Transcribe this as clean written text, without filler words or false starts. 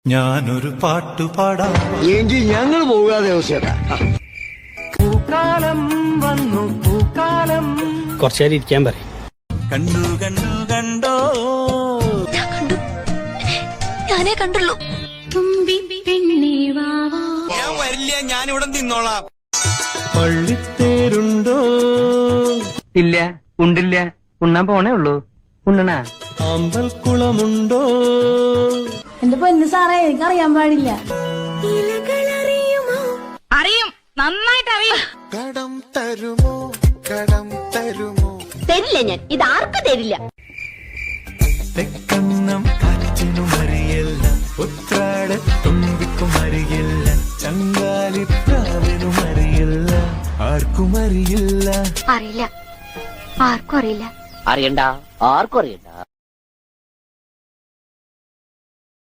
ഞാനൊരു പാട്ടുപാടാം എങ്കിൽ ഞങ്ങൾ പോകാതെ പൂക്കാലം വന്നു പൂക്കാലം കുറച്ചേരം ഇരിക്കാൻ പറയും. കണ്ടു കണ്ടു കണ്ടോ ഞാൻ കണ്ടു, ഞാനേ കണ്ടുള്ളൂ. തുമ്പി പെണ്ണേ വാവാ, ഞാൻ വരില്ല, ഞാനിവിടെ നിന്നോളാം. പള്ളിത്തേരുണ്ടോ? ഇല്ല, ഉണ്ടില്ല, ഉണ്ണാൻ പോണേ ഉള്ളൂ. ഉണ്ണണ അമ്പൽക്കുളമുണ്ടോ? എന്റെ പൊന്നു സാറേ, എനിക്ക് അറിയാൻ പാടില്ല. അറിയും, നന്നായിട്ട് അറിയും. കടം തരുമോ, കടം തരുമോ? തരില്ല ഞാൻ, ഇത് ആർക്കും തരില്ല. തെക്കന്നം കാറ്റിനും അറിയില്ല, ഉത്രാട തുമ്പിക്കും അറിയില്ല, ചങ്കാലിപ്രാവിനും അറിയില്ല, ആർക്കും അറിയില്ല. അറിയില്ല, ആർക്കും അറിയില്ല. അറിയണ്ട, ആർക്കും അറിയണ്ട.